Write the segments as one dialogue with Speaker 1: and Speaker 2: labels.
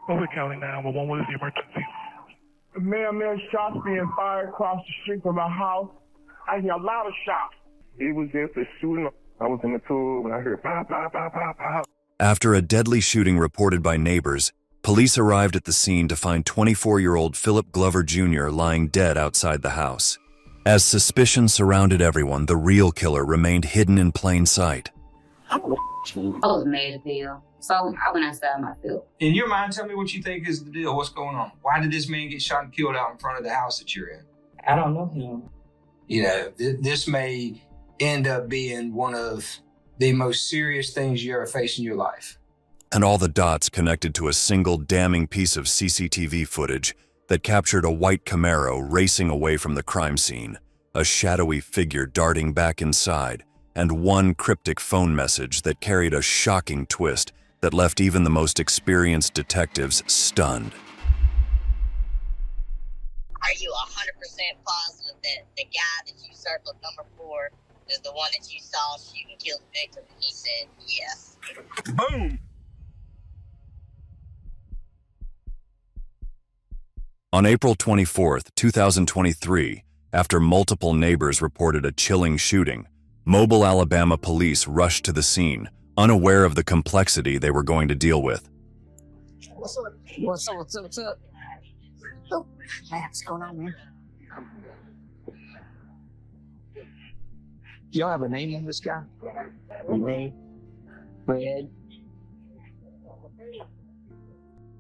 Speaker 1: Over County 911, what is the emergency?
Speaker 2: Ma'am, there's shots being fired across the street from my house. I hear a lot of shots. It was just a shooting. I was in the tube and I heard pop, pop, pop, pop, pop.
Speaker 3: After a deadly shooting reported by neighbors, police arrived at the scene to find 24-year-old Philip Glover Jr. lying dead outside the house. As suspicion surrounded everyone, the real killer remained hidden in plain sight.
Speaker 4: I was mad as hell, so I went outside my field.
Speaker 5: In your mind, tell me what you think is the deal. What's going on? Why did this man get shot and killed out in front of the house that you're in?
Speaker 4: I don't know him.
Speaker 5: You know, this may end up being one of the most serious things you ever face in your life.
Speaker 3: And all the dots connected to a single damning piece of CCTV footage that captured a white Camaro racing away from the crime scene, a shadowy figure darting back inside, and one cryptic phone message that carried a shocking twist that left even the most experienced detectives stunned.
Speaker 6: Are you 100% positive that the guy that you circled number 4 is the one that you saw shoot and kill the victim? And he said yes.
Speaker 1: Boom!
Speaker 3: On April 24, 2023, after multiple neighbors reported a chilling shooting, Mobile, Alabama police rushed to the scene, unaware of the complexity they were going to deal with.
Speaker 4: What's up? What's up? What's up? What's up? Oh, man, what's going on, man?
Speaker 7: Y'all have a name on this guy?
Speaker 4: Name? Fred?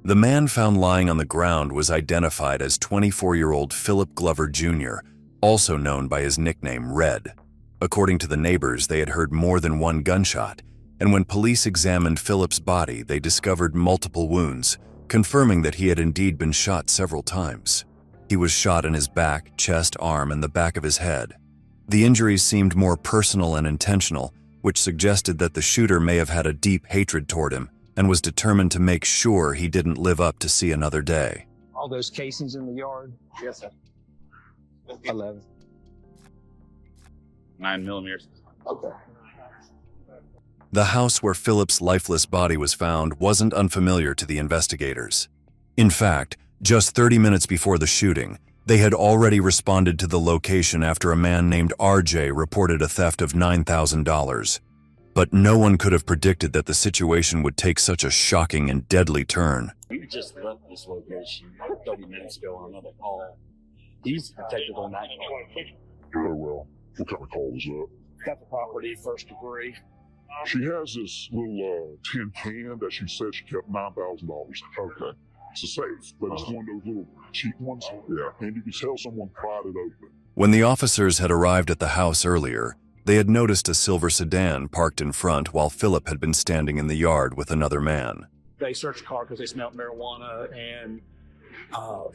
Speaker 3: The man found lying on the ground was identified as 24-year-old Philip Glover Jr., also known by his nickname Red. According to the neighbors, they had heard more than one gunshot, and when police examined Philip's body, they discovered multiple wounds, confirming that he had indeed been shot several times. He was shot in his back, chest, arm, and the back of his head. The injuries seemed more personal and intentional, which suggested that the shooter may have had a deep hatred toward him and was determined to make sure he didn't live up to see another day.
Speaker 7: All those casings in the yard?
Speaker 8: Yes, sir.
Speaker 7: 11.
Speaker 8: 9mm.
Speaker 7: Okay.
Speaker 3: The house where Philip's lifeless body was found wasn't unfamiliar to the investigators. In fact, just 30 minutes before the shooting, they had already responded to the location after a man named RJ reported a theft of $9,000. But no one could have predicted that the situation would take such a shocking and deadly turn.
Speaker 8: We just left this location 30 minutes ago on another call. He's the detective on that call.
Speaker 9: Very well. What kind of call was that?
Speaker 8: Got the property, first degree.
Speaker 9: She has this little tin can that she said she kept $9,000. Okay. It's a safe, but it's one of those little cheap ones. Yeah, and you can tell someone pried it open.
Speaker 3: When the officers had arrived at the house earlier, they had noticed a silver sedan parked in front while Philip had been standing in the yard with another man.
Speaker 8: They searched the car because they smelled marijuana and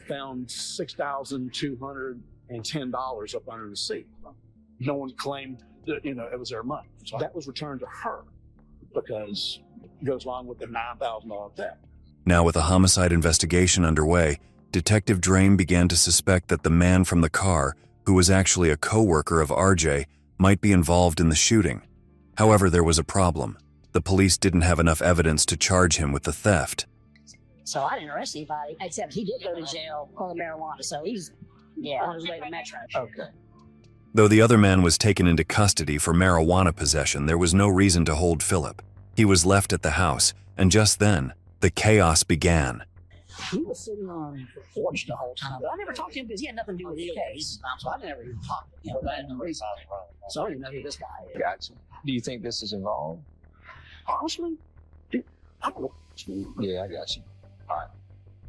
Speaker 8: found $6,210 up under the seat. No one claimed that, it was their money. So that was returned to her because it goes along with the $9,000 theft.
Speaker 3: Now, with a homicide investigation underway, Detective Drame began to suspect that the man from the car, who was actually a co-worker of RJ, might be involved in the shooting. However, there was a problem. The police didn't have enough evidence to charge him with the theft.
Speaker 4: So I didn't arrest anybody, except he did go to jail on the marijuana, so he's on his way to Metro.
Speaker 7: Okay.
Speaker 3: Though the other man was taken into custody for marijuana possession, there was no reason to hold Philip. He was left at the house, and just then, the chaos began.
Speaker 4: He was sitting on the porch the whole time, but I never talked to him because he had nothing to do with the case. So I never even talked to him. I had no reason. So I don't even know who this guy is.
Speaker 7: Gotcha. Do you think this is involved?
Speaker 4: Honestly, dude, I don't know.
Speaker 7: Yeah, I got you. All right.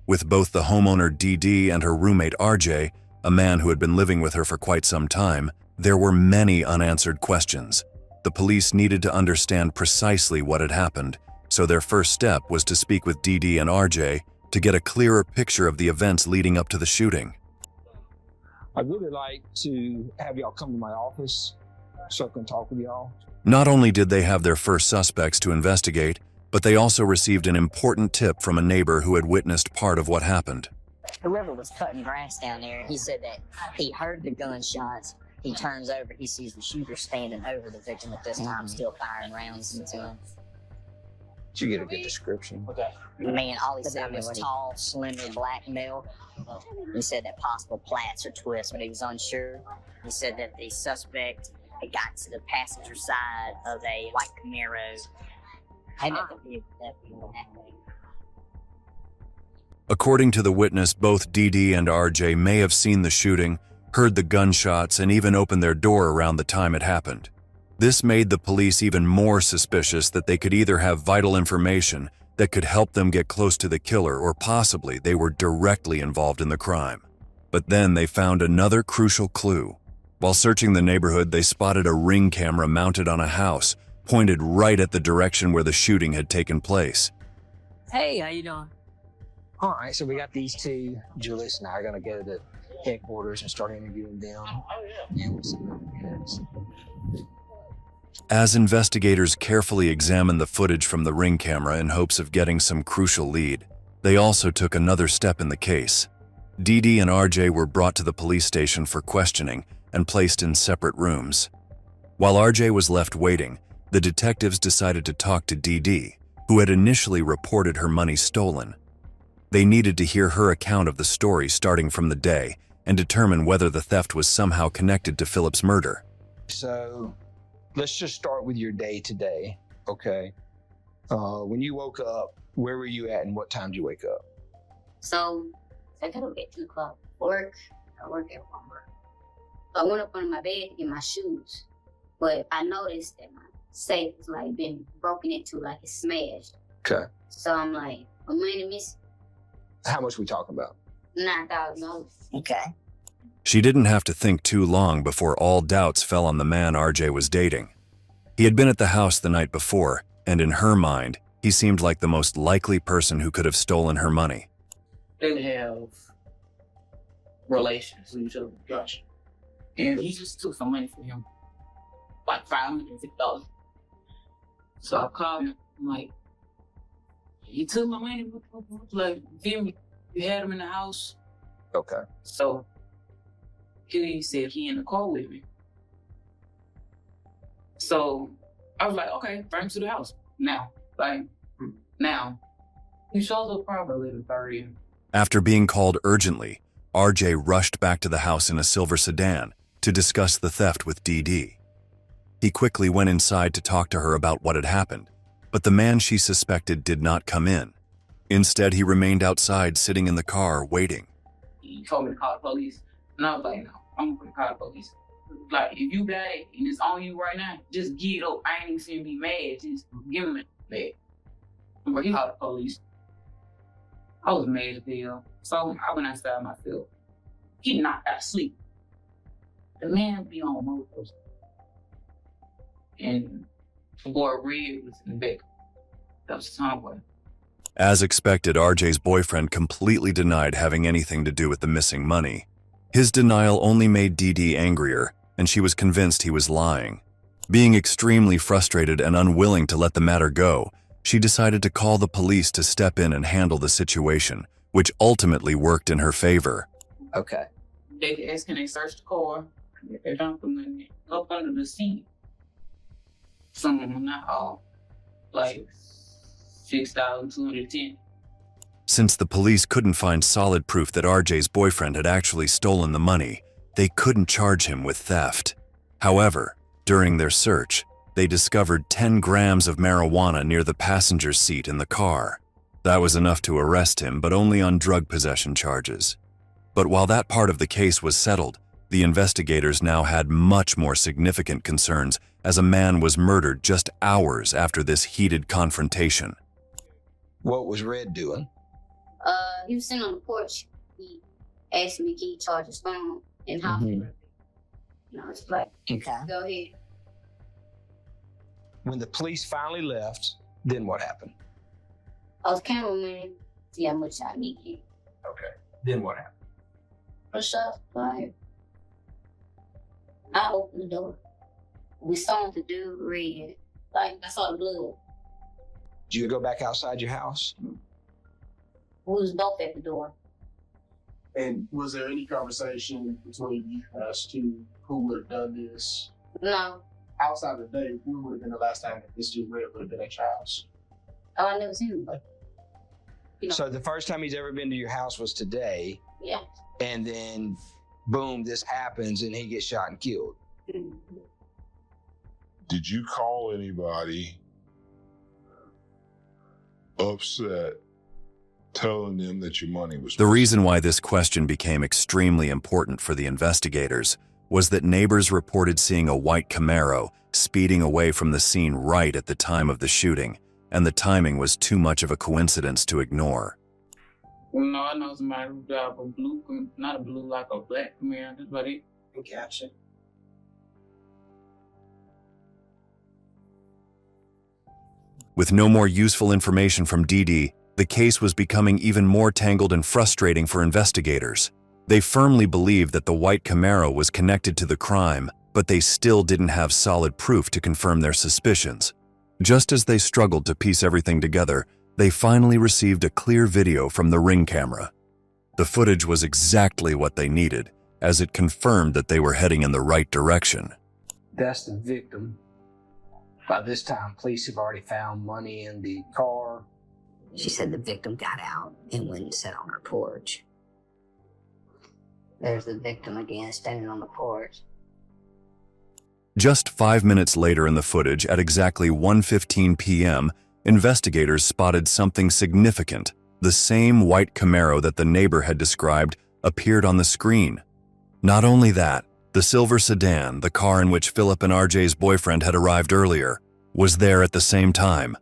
Speaker 3: With both the homeowner DD and her roommate RJ, a man who had been living with her for quite some time, there were many unanswered questions. The police needed to understand precisely what had happened, so their first step was to speak with DD and RJ to get a clearer picture of the events leading up to the shooting.
Speaker 7: I'd really like to have y'all come to my office so I can talk with y'all.
Speaker 3: Not only did they have their first suspects to investigate, but they also received an important tip from a neighbor who had witnessed part of what happened.
Speaker 4: Whoever was cutting grass down there, he said that he heard the gunshots. He turns over, he sees the shooter standing over the victim at this time, still firing rounds into him.
Speaker 5: Did you get a good description?
Speaker 8: Okay.
Speaker 6: Man, all he said was tall, slender, black male. He said that possible plats or twists, but he was unsure. He said that the suspect had got to the passenger side of a white Camaro. I met the vehicle that way.
Speaker 3: According to the witness, both DD and RJ may have seen the shooting, heard the gunshots, and even opened their door around the time it happened. This made the police even more suspicious that they could either have vital information that could help them get close to the killer, or possibly they were directly involved in the crime. But then they found another crucial clue. While searching the neighborhood, they spotted a ring camera mounted on a house, pointed right at the direction where the shooting had taken place.
Speaker 4: Hey, how you doing?
Speaker 7: All right, so we got these two. Julius and I are going to go to headquarters and start interviewing them. Yeah, we'll see what happens.
Speaker 3: As investigators carefully examined the footage from the ring camera in hopes of getting some crucial lead, they also took another step in the case. DD and RJ were brought to the police station for questioning and placed in separate rooms. While RJ was left waiting, the detectives decided to talk to DD, who had initially reported her money stolen. They needed to hear her account of the story starting from the day and determine whether the theft was somehow connected to Philip's murder.
Speaker 7: So let's just start with your day today, okay? When you woke up, where were you at and what time did you wake up?
Speaker 10: So I got up at 2 o'clock. I work at Walmart. So I went up under my bed to get my shoes. But I noticed that my safe was like been broken into, like it's smashed.
Speaker 7: Okay.
Speaker 10: So I'm like, my money missing.
Speaker 7: How much we talking about?
Speaker 10: $9,000.
Speaker 6: Okay.
Speaker 3: She didn't have to think too long before all doubts fell on the man RJ was dating. He had been at the house the night before, and in her mind, he seemed like the most likely person who could have stolen her money.
Speaker 11: They have relations with each other. Gosh. And he just took some money from him. Like $550. So I called him. I'm like, he took my money. Like, feel me? You had him in the house.
Speaker 7: Okay.
Speaker 11: So he said he in the car with me. So I was like, okay, bring him to the house now. Like, now. He shows up probably 11:30.
Speaker 3: After being called urgently, RJ rushed back to the house in a silver sedan to discuss the theft with DD. He quickly went inside to talk to her about what had happened, but the man she suspected did not come in. Instead, he remained outside sitting in the car waiting.
Speaker 11: He told me to call the police. And I was like, no, I'm gonna call the police. Like, if you got it and it's on you right now, just get it up. I ain't even finna be mad. Just give him it back. But he called the police. I was mad as hell. So I went outside myself. He knocked out sleep. The man be on motors. And the boy Red was in the back. That was the tomboy.
Speaker 3: As expected, RJ's boyfriend completely denied having anything to do with the missing money. His denial only made DD angrier, and she was convinced he was lying. Being extremely frustrated and unwilling to let the matter go, she decided to call the police to step in and handle the situation, which ultimately worked in her favor.
Speaker 7: Okay.
Speaker 11: They asked, can they search the car? They found the money up under the seat. Some of them, not all. Like 6,210.
Speaker 3: Since the police couldn't find solid proof that RJ's boyfriend had actually stolen the money, they couldn't charge him with theft. However, during their search, they discovered 10 grams of marijuana near the passenger seat in the car. That was enough to arrest him, but only on drug possession charges. But while that part of the case was settled, the investigators now had much more significant concerns as a man was murdered just hours after this heated confrontation.
Speaker 7: What was Red doing?
Speaker 10: He was sitting on the porch. He asked me, can you charge his phone and hop in? And I was like,
Speaker 6: Okay.
Speaker 10: go ahead.
Speaker 7: When the police finally left, then what happened?
Speaker 10: I was cameraman, see how much I need here.
Speaker 7: Okay. Then what happened?
Speaker 10: The shots fired. I opened the door. We saw the dude Red. Like, I saw the blood.
Speaker 7: Did you go back outside your house?
Speaker 10: We was both at the door.
Speaker 8: And was there any conversation between you as to who would have done this?
Speaker 10: No.
Speaker 8: Outside of the day, when would have been the last time that this dude Red would have been at your house?
Speaker 10: Oh, I never seen him. But, you know,
Speaker 7: So the first time he's ever been to your house was today,
Speaker 10: yeah.
Speaker 7: and then boom, this happens and he gets shot and killed.
Speaker 9: Did you call anybody upset, telling them that your money was
Speaker 3: The reason why this question became extremely important for the investigators was that neighbors reported seeing a white Camaro speeding away from the scene right at the time of the shooting, and the timing was too much of a coincidence to ignore.
Speaker 11: No, I know somebody who drive a blue, not a blue, like a black Camaro. That's about it.
Speaker 5: Gotcha.
Speaker 3: With no more useful information from Dee Dee, the case was becoming even more tangled and frustrating for investigators. They firmly believed that the white Camaro was connected to the crime, but they still didn't have solid proof to confirm their suspicions. Just as they struggled to piece everything together, they finally received a clear video from the Ring camera. The footage was exactly what they needed, as it confirmed that they were heading in the right direction.
Speaker 5: That's the victim. By this time, police have already found money in the car.
Speaker 4: She said the victim got out and went and sat on her porch. There's the victim again, standing on the porch.
Speaker 3: Just 5 minutes later in the footage, at exactly 1:15 p.m., investigators spotted something significant. The same white Camaro that the neighbor had described appeared on the screen. Not only that, the silver sedan, the car in which Philip and RJ's boyfriend had arrived earlier, was there at the same time.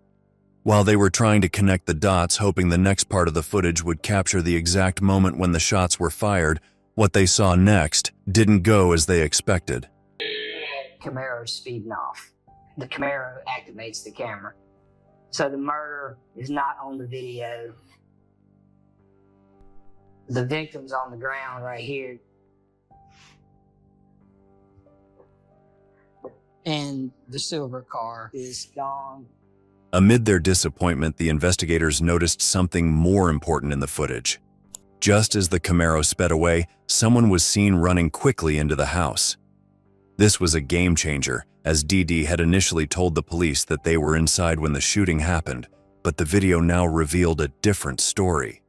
Speaker 3: While they were trying to connect the dots, hoping the next part of the footage would capture the exact moment when the shots were fired, what they saw next didn't go as they expected.
Speaker 4: Camaro's speeding off. The Camaro activates the camera. So the murder is not on the video. The victim's on the ground right here. And the silver car is gone.
Speaker 3: Amid their disappointment, the investigators noticed something more important in the footage. Just as the Camaro sped away, someone was seen running quickly into the house. This was a game changer, as Dee Dee had initially told the police that they were inside when the shooting happened, but the video now revealed a different story.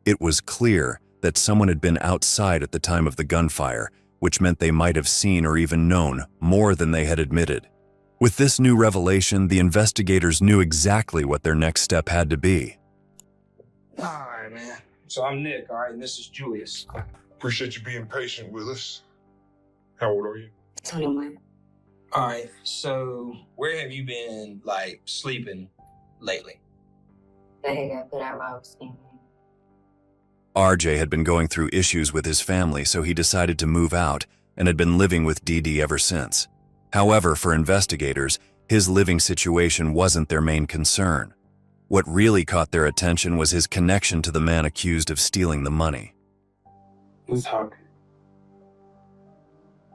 Speaker 3: It was clear that someone had been outside at the time of the gunfire, which meant they might have seen or even known more than they had admitted. With this new revelation, the investigators knew exactly what their next step had to be.
Speaker 5: All right, man. So I'm Nick, all right, and this is Julius.
Speaker 9: Appreciate you being patient with us. How old are you?
Speaker 4: 21.
Speaker 5: All right, so where have you been, like, sleeping lately?
Speaker 10: They got put out while I was sleeping.
Speaker 3: RJ had been going through issues with his family, so he decided to move out and had been living with Dee Dee ever since. However, for investigators, his living situation wasn't their main concern. What really caught their attention was his connection to the man accused of stealing the money.
Speaker 12: We talking.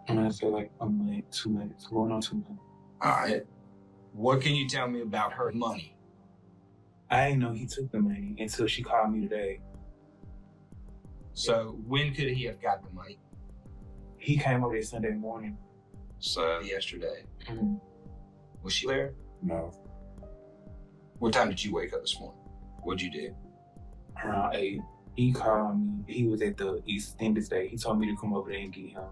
Speaker 12: And I feel like I'm like 2 minutes, going on 2 minutes.
Speaker 5: All right. What can you tell me about her money?
Speaker 12: I didn't know he took the money until she called me today.
Speaker 5: So when could he have got the money?
Speaker 12: He came over there Sunday morning.
Speaker 5: So yesterday.
Speaker 12: Mm-hmm.
Speaker 5: Was she there?
Speaker 12: No.
Speaker 5: What time did you wake up this morning? What'd you do?
Speaker 12: Around 8. He called me. He was at the extended stay. He told me to come over there and get him.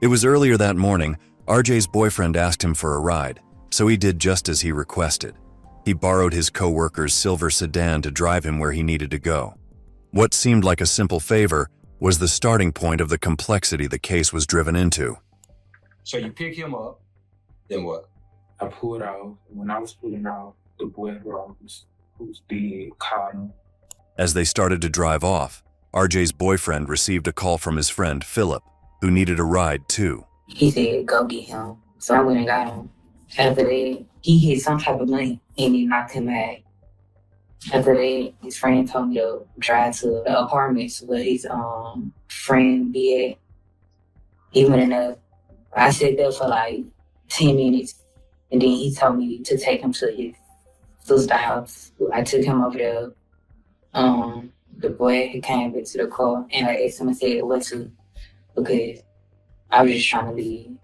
Speaker 3: It was earlier that morning. RJ's boyfriend asked him for a ride, so he did just as he requested. He borrowed his co-worker's silver sedan to drive him where he needed to go. What seemed like a simple favor was the starting point of the complexity the case was driven into.
Speaker 5: So you pick him up, then what?
Speaker 12: I pulled off. When I was pulling off, the boy who's dead caught him.
Speaker 3: As they started to drive off, RJ's boyfriend received a call from his friend, Philip, who needed a ride too.
Speaker 13: He said, go get him. So I went and got him. After that, he hit some type of money and he knocked him back. After that, his friend told me to drive to the apartments where his friend be at. He went in there. I sat there for like 10 minutes. And then he told me to take him to his sister's house. I took him over there. The boy he came back to the car and I asked him and said what to, because I was just trying to leave.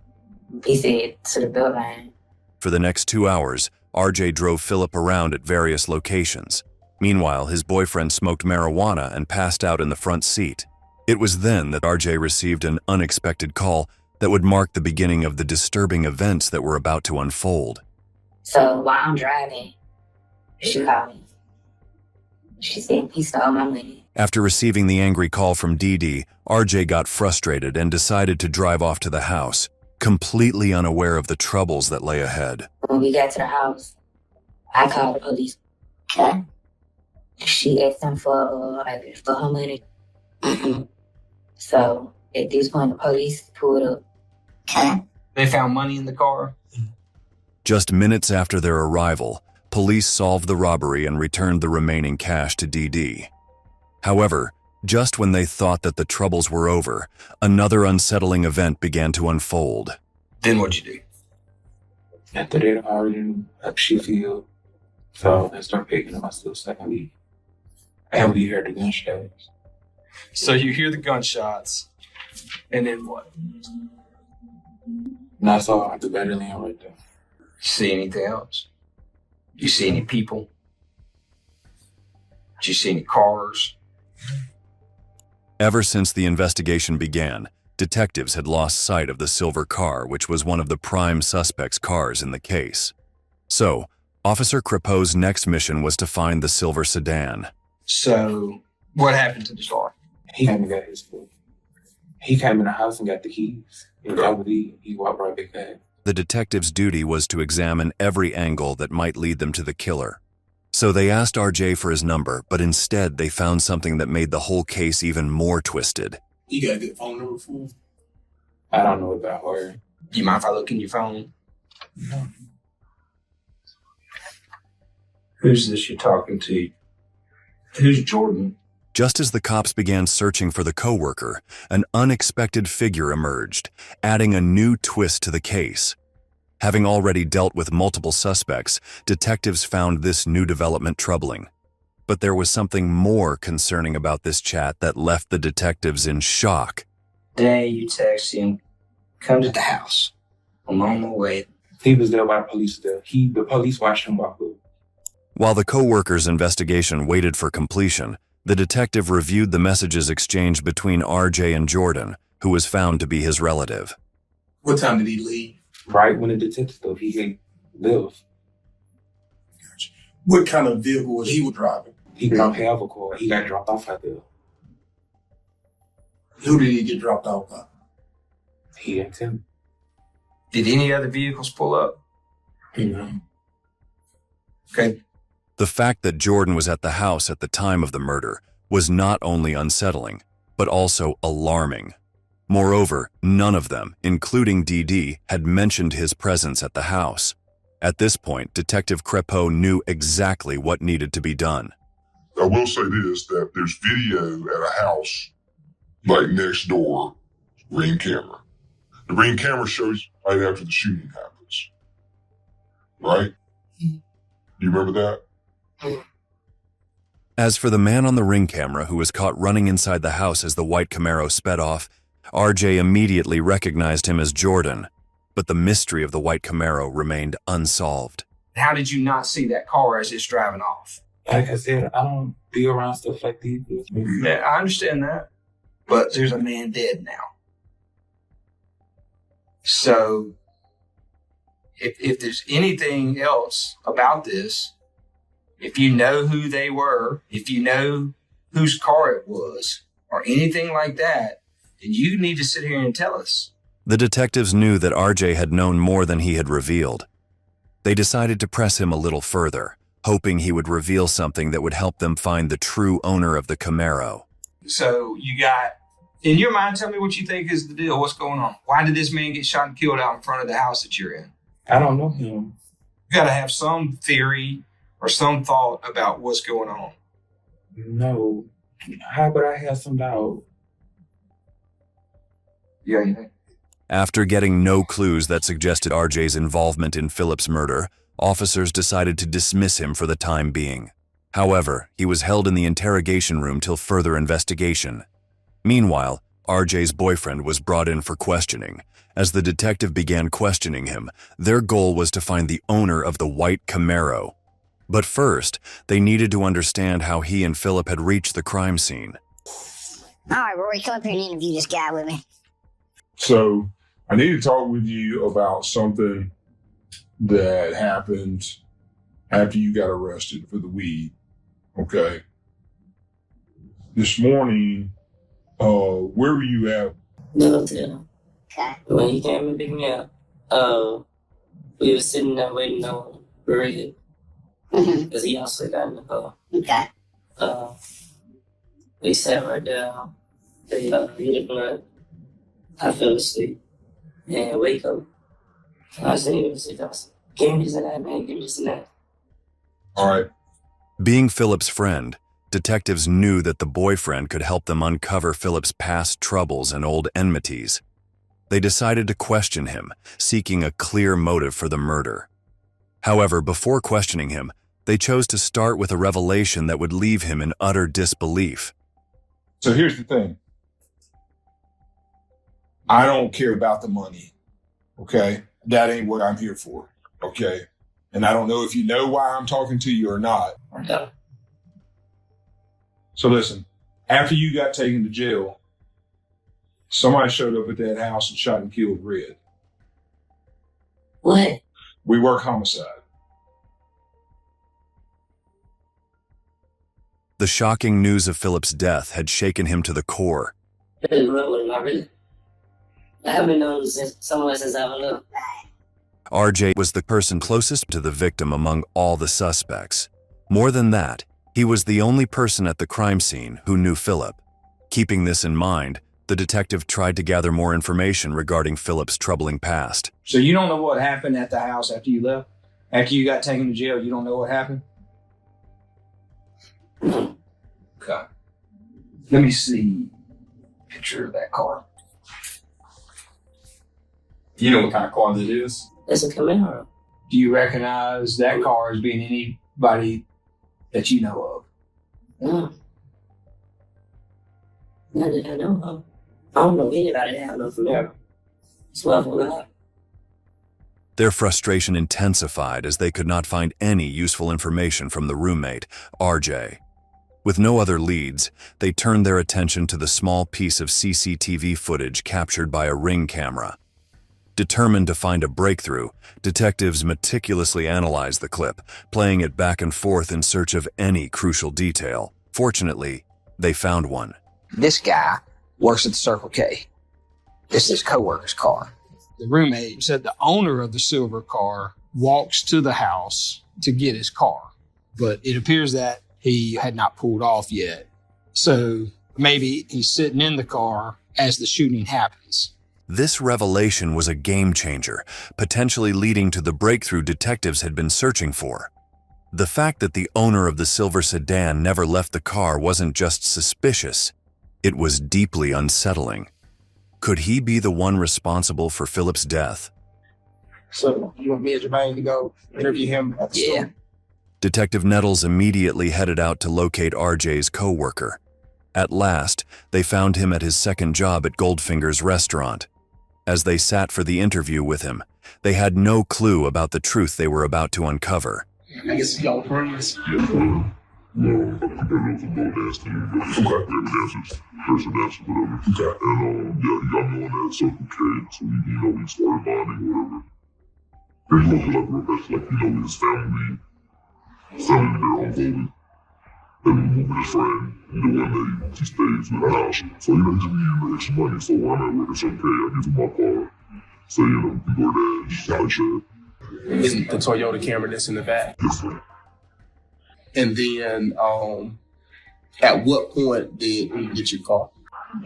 Speaker 13: He said to the building.
Speaker 3: For the next 2 hours, RJ drove Philip around at various locations. Meanwhile, his boyfriend smoked marijuana and passed out in the front seat. It was then that RJ received an unexpected call that would mark the beginning of the disturbing events that were about to unfold.
Speaker 13: So while I'm driving, she called me. She said he stole my money.
Speaker 3: After receiving the angry call from Dee Dee, RJ got frustrated and decided to drive off to the house, completely unaware of the troubles that lay ahead.
Speaker 13: When we got to the house, I called the police. Okay. She asked them for her money. So at this point, the police pulled up. Okay.
Speaker 5: They found money in the car.
Speaker 3: Just minutes after their arrival, police solved the robbery and returned the remaining cash to Dee Dee. However, just when they thought that the troubles were over, another unsettling event began to unfold.
Speaker 5: Then what'd you do?
Speaker 12: After that, I already knew she feel. So I started picking up my stuff secondly. And we heard the gunshots.
Speaker 5: So you hear the gunshots, and then what?
Speaker 12: And I saw the battery line right there.
Speaker 5: You see anything else? You see any people? Did you see any cars?
Speaker 3: Ever since the investigation began, detectives had lost sight of the silver car, which was one of the prime suspects' cars in the case. So, Officer Crepeau's next mission was to find the silver sedan.
Speaker 5: So, what happened to the car?
Speaker 12: He came and got his food. He came in the house and got the keys. And that was it. He walked right back there.
Speaker 3: The detective's duty was to examine every angle that might lead them to the killer. So they asked RJ for his number, but instead they found something that made the whole case even more twisted.
Speaker 14: You got a good phone number for him?
Speaker 12: I don't know about her.
Speaker 5: You mind if I look in your phone?
Speaker 12: No.
Speaker 5: Who's this you're talking to? Who's Jordan?
Speaker 3: Just as the cops began searching for the coworker, an unexpected figure emerged, adding a new twist to the case. Having already dealt with multiple suspects, detectives found this new development troubling. But there was something more concerning about this chat that left the detectives in shock.
Speaker 5: Today you text him, come to the house. I'm on my way.
Speaker 12: He was there while the police there. The police watched him walk up.
Speaker 3: While the coworker's investigation waited for completion, the detective reviewed the messages exchanged between RJ and Jordan, who was found to be his relative.
Speaker 14: What time did he leave?
Speaker 12: Right when the detective stuff, he left.
Speaker 14: Gotcha. What kind of vehicle was he driving?
Speaker 12: He don't have a car. He got dropped off out there.
Speaker 14: Who did he get dropped off by?
Speaker 12: He asked him.
Speaker 5: Did any other vehicles pull up?
Speaker 14: No.
Speaker 5: Okay.
Speaker 3: The fact that Jordan was at the house at the time of the murder was not only unsettling, but also alarming. Moreover, none of them, including Dee Dee, had mentioned his presence at the house. At this point, Detective Crepeau knew exactly what needed to be done.
Speaker 9: I will say this, that there's video at a house, like next door, Ring camera. The Ring camera shows right after the shooting happens. Right? You remember that?
Speaker 3: As for the man on the Ring camera who was caught running inside the house as the white Camaro sped off, RJ immediately recognized him as Jordan, but the mystery of the white Camaro remained unsolved.
Speaker 5: How did you not see that car as it's driving off?
Speaker 12: Like I said, I don't be around stuff like these.
Speaker 5: Yeah, I understand that. But there's a man dead now. So, if there's anything else about this, if you know who they were, if you know whose car it was, or anything like that, then you need to sit here and tell us.
Speaker 3: The detectives knew that RJ had known more than he had revealed. They decided to press him a little further, hoping he would reveal something that would help them find the true owner of the Camaro.
Speaker 5: So you got, in your mind, tell me what you think is the deal. What's going on? Why did this man get shot and killed out in front of the house that you're in?
Speaker 12: I don't know him.
Speaker 5: You got to have some theory or some thought about what's going on.
Speaker 12: No. How about I have some doubt?
Speaker 5: Yeah, you think?
Speaker 3: After getting no clues that suggested RJ's involvement in Philip's murder, officers decided to dismiss him for the time being. However, he was held in the interrogation room till further investigation. Meanwhile, RJ's boyfriend was brought in for questioning. As the detective began questioning him, their goal was to find the owner of the white Camaro. But first, they needed to understand how he and Philip had reached the crime scene.
Speaker 6: All right, Rory, come up here and interview this guy with me.
Speaker 15: So I need to talk with you about something that happened after you got arrested for the weed. Okay. This morning, where were you at?
Speaker 13: The hotel.
Speaker 6: Okay.
Speaker 13: When he came and picked me up, we were sitting there waiting on Red. Because he also got in the car.
Speaker 6: Okay.
Speaker 13: We sat right down. They hit a blunt. I fell asleep. And wake up. I said, give me this and that, man. Give me this and that.
Speaker 15: All right.
Speaker 3: Being Philip's friend, detectives knew that the boyfriend could help them uncover Philip's past troubles and old enmities. They decided to question him, seeking a clear motive for the murder. However, before questioning him, they chose to start with a revelation that would leave him in utter disbelief.
Speaker 15: So here's the thing. I don't care about the money, okay? That ain't what I'm here for, okay? And I don't know if you know why I'm talking to you or not.
Speaker 13: No.
Speaker 15: So listen, after you got taken to jail, somebody showed up at that house and shot and killed Red.
Speaker 13: What?
Speaker 15: We work homicide.
Speaker 3: The shocking news of Philip's death had shaken him to the core.
Speaker 13: I haven't known someone since I was little.
Speaker 3: RJ was the person closest to the victim among all the suspects. More than that, he was the only person at the crime scene who knew Philip. Keeping this in mind, the detective tried to gather more information regarding Philip's troubling past.
Speaker 5: So you don't know what happened at the house after you left? After you got taken to jail, you don't know what happened? Okay. Let me see a picture of that car. You know what kind of car that is?
Speaker 13: It's a Camaro.
Speaker 5: Do you recognize that car as being anybody that you know of?
Speaker 13: No. Not that I know of. I don't know anybody that have no Camaro. It's well for God.
Speaker 3: Their frustration intensified as they could not find any useful information from the roommate, RJ. With no other leads, they turned their attention to the small piece of CCTV footage captured by a Ring camera. Determined to find a breakthrough, detectives meticulously analyzed the clip, playing it back and forth in search of any crucial detail. Fortunately, they found one.
Speaker 5: This guy works at the Circle K. This is his co-worker's car. The roommate said the owner of the silver car walks to the house to get his car, but it appears that he had not pulled off yet. So maybe he's sitting in the car as the shooting happens.
Speaker 3: This revelation was a game changer, potentially leading to the breakthrough detectives had been searching for. The fact that the owner of the silver sedan never left the car wasn't just suspicious, it was deeply unsettling. Could he be the one responsible for Philip's death?
Speaker 5: So you want me and Jermaine to go interview him at the store?
Speaker 3: Detective Nettles immediately headed out to locate RJ's co-worker. At last, they found him at his second job at Goldfinger's restaurant. As they sat for the interview with him, they had no clue about the truth they were about to uncover.
Speaker 1: I guess y'all friends.
Speaker 9: No, I think I know some go dance team. Okay. Person dancers, whatever. Okay. And yeah, he got me on that Circle K, so we started bonding, whatever. And he looked like real best, like, his family there on Goldie. And with his friend, the one that he stays with the house. So, he just needed extra money, so when I'm at work at Circle K, I give him my car. So, we go there, like that.
Speaker 14: Is the Toyota Camry that's in the back?
Speaker 9: Yes, sir.
Speaker 14: And then, at what point did you get your car?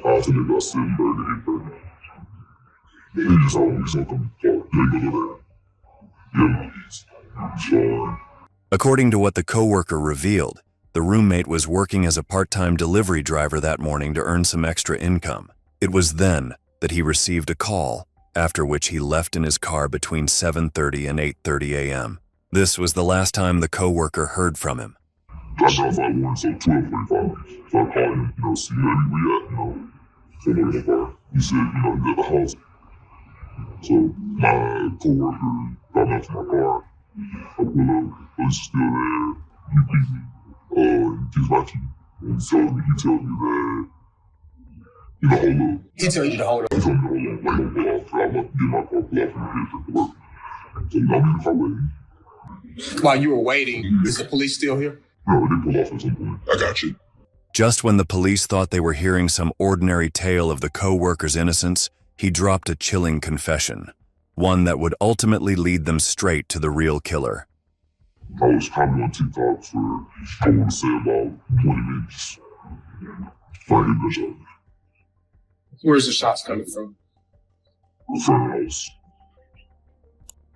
Speaker 9: I was in about 7:30, 8:30. He just always something car. They go there. Yeah, so,
Speaker 3: According to what the coworker revealed, the roommate was working as a part-time delivery driver that morning to earn some extra income. It was then that he received a call, after which he left in his car between 7:30 and 8:30 a.m. This was the last time the coworker heard from him.
Speaker 9: That sounds like one, so 12:45. So I called him, see where we at, phone number in my car. He said, he's at the house. So my coworker got me out to my car. I pull up, police is still there. He beat me. He gives my key. And he tells me that, hold up.
Speaker 14: He told you to hold
Speaker 9: He
Speaker 14: up.
Speaker 9: told me to hold up. Like, don't pull off. I'm about to get my car pull off from the head to work. So, I'm in the car waiting.
Speaker 14: While you were waiting, is the police still here?
Speaker 9: No, they pull off at some point. I got you.
Speaker 3: Just when the police thought they were hearing some ordinary tale of the co-worker's innocence, he dropped a chilling confession, one that would ultimately lead them straight to the real killer.
Speaker 9: I was probably on TikTok for, I want to say, about 20 minutes. Finding myself.
Speaker 14: Where's the shots coming from?
Speaker 9: From the house.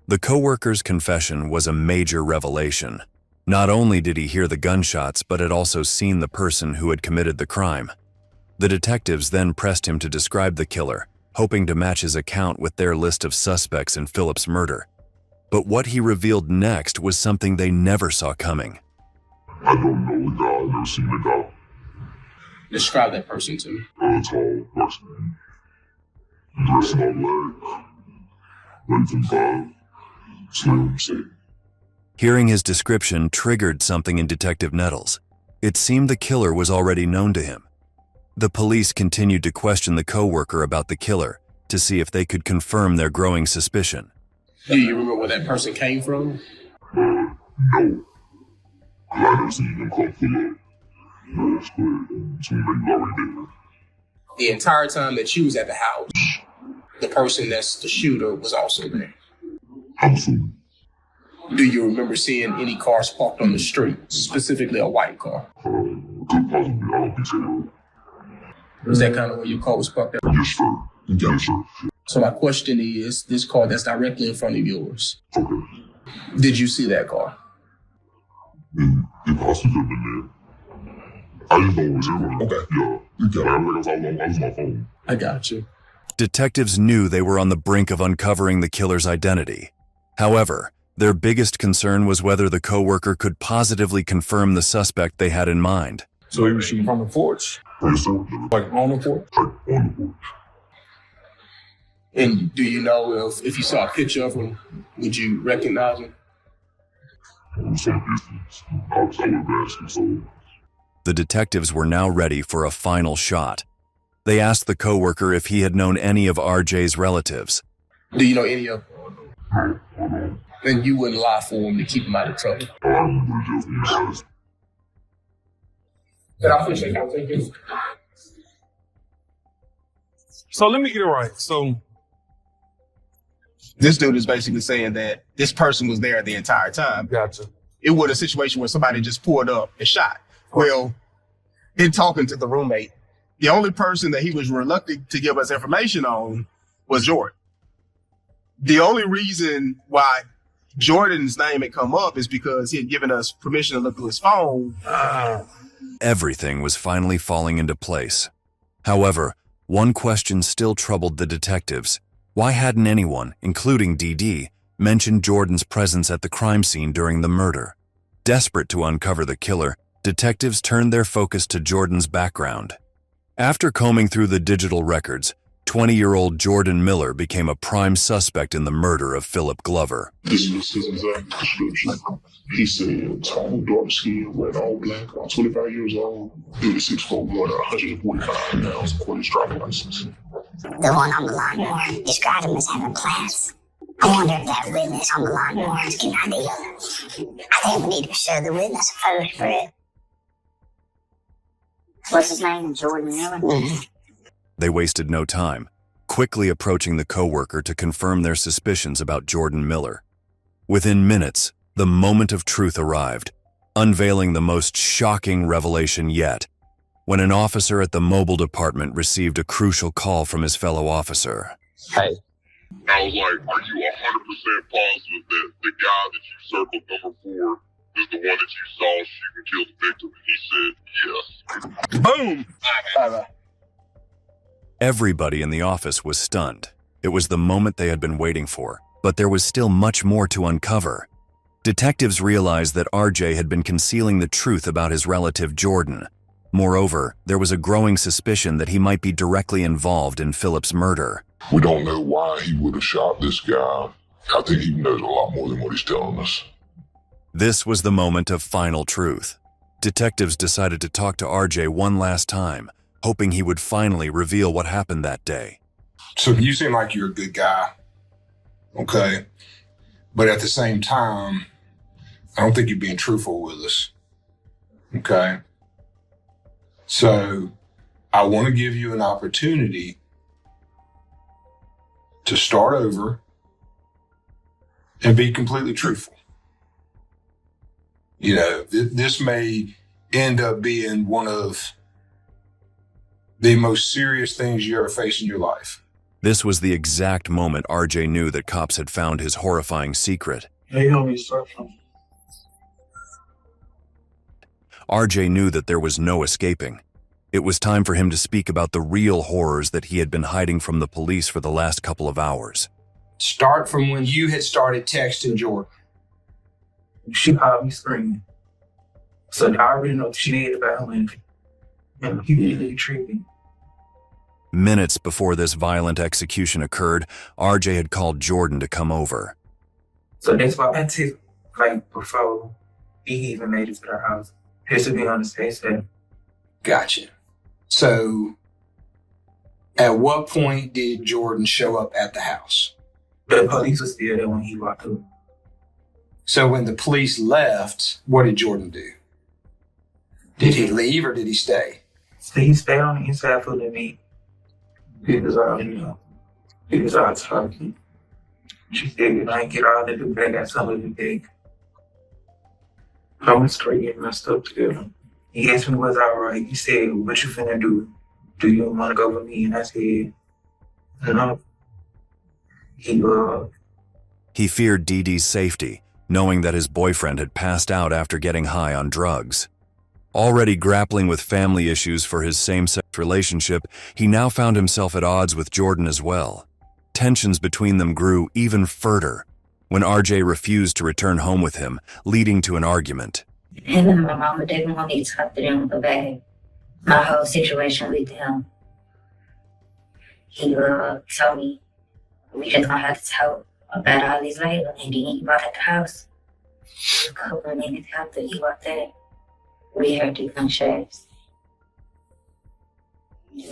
Speaker 3: The co-worker's confession was a major revelation. Not only did he hear the gunshots, but had also seen the person who had committed the crime. The detectives then pressed him to describe the killer, hoping to match his account with their list of suspects in Philip's murder. But what he revealed next was something they never saw coming.
Speaker 9: I don't know the guy. I've never seen the guy.
Speaker 14: Describe that person to me.
Speaker 9: Tall person. Dressed in all black. 125. Slim, slim.
Speaker 3: Hearing his description triggered something in Detective Nettles. It seemed the killer was already known to him. The police continued to question the co-worker about the killer to see if they could confirm their growing suspicion.
Speaker 14: Do you remember where that person came from?
Speaker 9: No. I never seen him come pull up. That's good. So they already there.
Speaker 14: The entire time that you was at the house, the person that's the shooter was also there.
Speaker 9: Absolutely.
Speaker 14: Do you remember seeing any cars parked on the street, specifically a white car?
Speaker 9: Could possibly. I don't think so.
Speaker 14: Is that kind of where your car was parked at?
Speaker 9: Yes, sir. Yes, sir.
Speaker 14: So my question is, this car that's directly in front of yours,
Speaker 9: Okay.
Speaker 14: did you see that car?
Speaker 9: It possibly could have been there. I just don't remember. Okay. Yeah. I was on my phone.
Speaker 14: I got you.
Speaker 3: Detectives knew they were on the brink of uncovering the killer's identity. However, their biggest concern was whether the co-worker could positively confirm the suspect they had in mind.
Speaker 15: So he was shooting from the porch?
Speaker 9: Yes, sir.
Speaker 15: Like on the porch?
Speaker 9: Like on the porch.
Speaker 14: And do you know if you saw a picture of him, would you recognize him?
Speaker 9: Some distance. I was asking, so.
Speaker 3: The detectives were now ready for a final shot. They asked the co-worker if he had known any of RJ's relatives.
Speaker 14: Do you know any of them?
Speaker 9: No, I don't.
Speaker 14: Then you wouldn't lie for him to keep him out of trouble. Can I push it? Thank you.
Speaker 16: So let me get it right. So
Speaker 17: this dude is basically saying that this person was there the entire time.
Speaker 16: Gotcha.
Speaker 17: It was a situation where somebody just pulled up and shot. Well, in talking to the roommate, the only person that he was reluctant to give us information on was Jordan. The only reason why Jordan's name had come up is because he had given us permission to look through his phone.
Speaker 3: Everything was finally falling into place. However, one question still troubled the detectives. Why hadn't anyone, including DD, mentioned Jordan's presence at the crime scene during the murder? Desperate to uncover the killer, detectives turned their focus to Jordan's background. After combing through the digital records, 20-year-old Jordan Miller became a prime suspect in the murder of Philip Glover.
Speaker 9: This is his exact description. He said, tall, dark skin, red, all black, about 25 years old, 36-foot water, 145 pounds, according to his driver's license.
Speaker 18: The one on the lawnmower described him as having class. I wonder if that witness on the lawnmower has an idea. I think we need to show the witness a photo for it.
Speaker 6: What's his name? Jordan Miller?
Speaker 3: They wasted no time, quickly approaching the co-worker to confirm their suspicions about Jordan Miller. Within minutes, the moment of truth arrived, unveiling the most shocking revelation yet, when an officer at the mobile department received a crucial call from his fellow officer.
Speaker 7: Hey.
Speaker 9: I was like, are you 100% positive that the guy that you circled number 4 is the one that you saw shoot and kill the victim? And he said, yes.
Speaker 17: Boom!
Speaker 14: Bye-bye.
Speaker 3: Everybody in the office was stunned. It was the moment they had been waiting for, but there was still much more to uncover. Detectives realized that RJ had been concealing the truth about his relative Jordan. Moreover, there was a growing suspicion that he might be directly involved in Philip's murder.
Speaker 9: We don't know why he would have shot this guy. I think he knows a lot more than what he's telling us.
Speaker 3: This was the moment of final truth. Detectives decided to talk to RJ one last time, hoping he would finally reveal what happened that day.
Speaker 7: So you seem like you're a good guy, okay? But at the same time, I don't think you're being truthful with us, okay? So I want to give you an opportunity to start over and be completely truthful. You know, this may end up being one of the most serious things you ever face in your life.
Speaker 3: This was the exact moment RJ knew that cops had found his horrifying secret. RJ knew that there was no escaping. It was time for him to speak about the real horrors that he had been hiding from the police for the last couple of hours.
Speaker 5: Start from when you had started texting Jordan.
Speaker 12: She called me screaming. So I already know she did about him, and he really treated me.
Speaker 3: Minutes before this violent execution occurred, RJ had called Jordan to come over.
Speaker 12: So that's why I took, like, before he even made it to our house, just to be on the safe side.
Speaker 5: Gotcha. So, at what point did Jordan show up at the house?
Speaker 12: The police was still there when he walked through.
Speaker 5: So when the police left, what did Jordan do? Did he leave or did he stay?
Speaker 12: So he stayed on the inside for the meet. He was all, he was all talking. She said, I ain't get all the do, but I got some of the big. I went straight getting my stuff together. He asked me was I all right. He said, what you finna do? Do you want to go with me? And I said, no.
Speaker 3: He feared Dee Dee's safety, knowing that his boyfriend had passed out after getting high on drugs. Already grappling with family issues for his same-sex relationship, he now found himself at odds with Jordan as well. Tensions between them grew even further when RJ refused to return home with him, leading to an argument.
Speaker 13: Him and my mama didn't want me to talk to them about my whole situation with him. He told me we just gonna have to talk about all this later, and then he walked at the house. A couple of minutes after he walked there, we heard the gunshots. We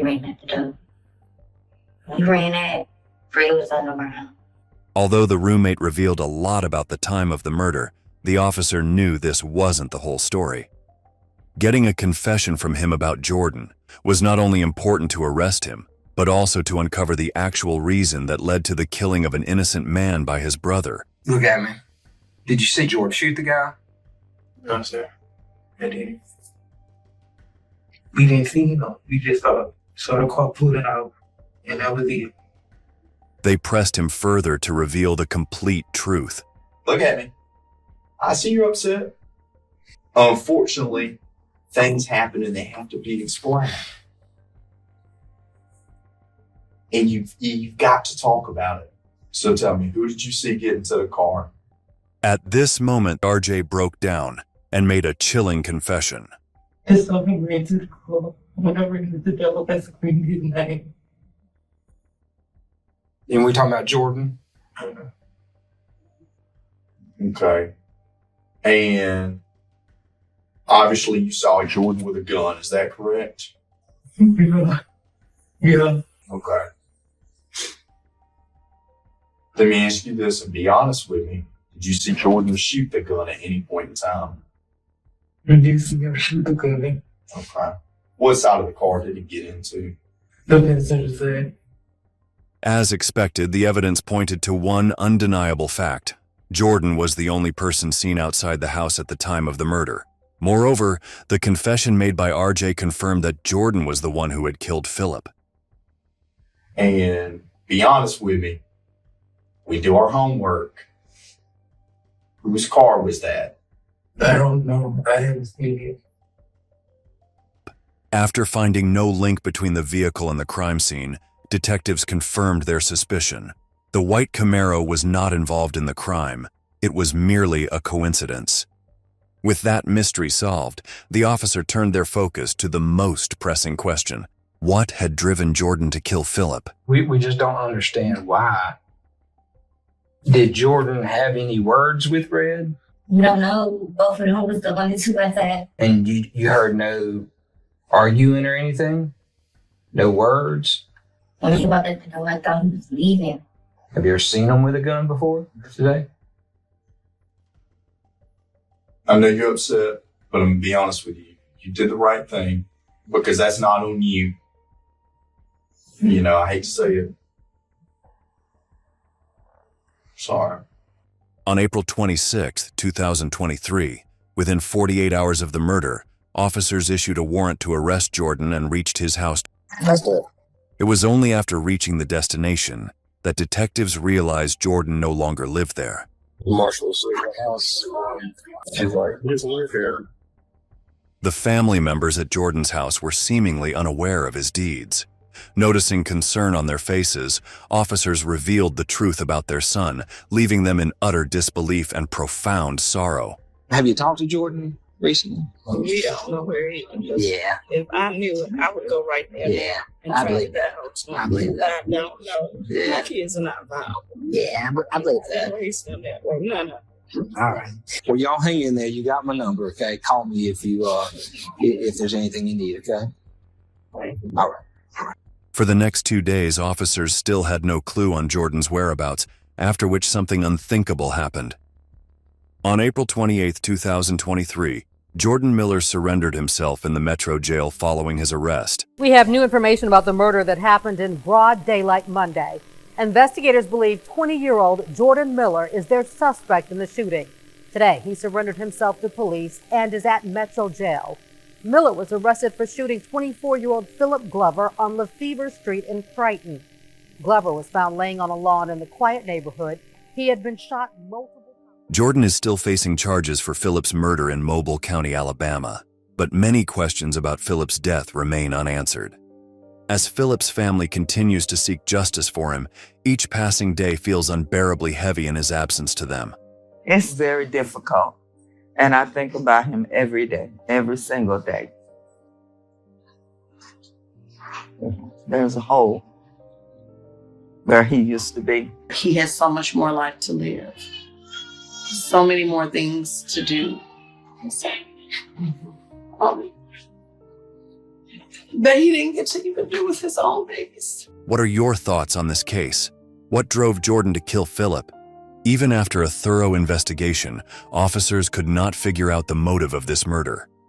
Speaker 13: ran at the door. We ran at Fred was on the ground.
Speaker 3: Although the roommate revealed a lot about the time of the murder, the officer knew this wasn't the whole story. Getting a confession from him about Jordan was not only important to arrest him, but also to uncover the actual reason that led to the killing of an innocent man by his brother.
Speaker 5: Look at me. Did you see Jordan shoot the guy?
Speaker 12: No, sir. I didn't. We didn't see him. We just saw the car pull it out, and that was it.
Speaker 3: They pressed him further to reveal the complete truth.
Speaker 19: Look at me. I see you're upset. Unfortunately, things happen and they have to be explained. And you've got to talk about it. So tell me, who did you see get into the car?
Speaker 3: At this moment, RJ broke down and made a chilling confession.
Speaker 12: It's something ran to the car. Whenever he was the devil, that's his name.
Speaker 5: And we talking about Jordan?
Speaker 19: Okay. And obviously you saw Jordan with a gun, is that correct?
Speaker 12: Yeah. Yeah.
Speaker 19: Okay. Let me ask you this and be honest with me. Did you see Jordan shoot the gun at any point in time?
Speaker 12: I did see him shoot the gun.
Speaker 19: Okay. What side of the car did he get into?
Speaker 12: The passenger side.
Speaker 3: As expected, the evidence pointed to one undeniable fact. Jordan was the only person seen outside the house at the time of the murder. Moreover, the confession made by RJ confirmed that Jordan was the one who had killed Philip.
Speaker 19: And be honest with me, we do our homework. Whose car was that?
Speaker 12: I don't know. I haven't seen it.
Speaker 3: After finding no link between the vehicle and the crime scene, detectives confirmed their suspicion. The white Camaro was not involved in the crime. It was merely a coincidence. With that mystery solved, the officer turned their focus to the most pressing question. What had driven Jordan to kill Philip?
Speaker 5: We just don't understand why. Did Jordan have any words with Red?
Speaker 10: We don't know. Both of them was the ones who had that.
Speaker 5: And you heard no arguing or anything? No words?
Speaker 10: When he about to go, I thought he was leaving.
Speaker 5: Have you ever seen him with a gun before today?
Speaker 19: I know you're upset, but I'm going to be honest with you. You did the right thing because that's not on you. You know, I hate to say it. Sorry.
Speaker 3: On April 26, 2023, within 48 hours of the murder, officers issued a warrant to arrest Jordan and reached his house.
Speaker 4: Let's do it.
Speaker 3: It was only after reaching the destination that detectives realized Jordan no longer lived there.
Speaker 1: Marshall's house. He's like, he's live here.
Speaker 3: The family members at Jordan's house were seemingly unaware of his deeds. Noticing concern on their faces, officers revealed the truth about their son, leaving them in utter disbelief and profound sorrow.
Speaker 5: Have you talked to Jordan recently?
Speaker 20: We don't know where he is.
Speaker 5: Yeah.
Speaker 20: If I knew it, I would go right there.
Speaker 5: Yeah,
Speaker 20: And
Speaker 5: I
Speaker 20: try
Speaker 5: believe
Speaker 20: to
Speaker 5: that.
Speaker 20: get out.
Speaker 5: I believe that.
Speaker 20: I don't know.
Speaker 5: Yeah.
Speaker 20: My kids are not violent.
Speaker 5: Yeah, I believe that.
Speaker 20: Raise them that way. No.
Speaker 5: All right. Well, y'all hang in there. You got my number, okay? Call me if there's anything you need, okay? All right.
Speaker 3: For the next 2 days, officers still had no clue on Jordan's whereabouts, after which something unthinkable happened. On April 28, 2023, Jordan Miller surrendered himself in the Metro jail following his arrest.
Speaker 21: We have new information about the murder that happened in broad daylight Monday. Investigators believe 20-year-old Jordan Miller is their suspect in the shooting. Today, he surrendered himself to police and is at Metro jail. Miller was arrested for shooting 24-year-old Philip Glover on Lefevre Street in Triton. Glover was found laying on a lawn in the quiet neighborhood. He had been shot multiple times.
Speaker 3: Jordan is still facing charges for Philip's murder in Mobile County, Alabama, but many questions about Philip's death remain unanswered. As Philip's family continues to seek justice for him, each passing day feels unbearably heavy in his absence to them.
Speaker 20: It's very difficult. And I think about him every day, every single day. There's a hole where he used to be.
Speaker 11: He has so much more life to live. So many more things to do. So, that he didn't get to even do with his own babies.
Speaker 3: What are your thoughts on this case? What drove Jordan to kill Philip? Even after a thorough investigation, officers could not figure out the motive of this murder.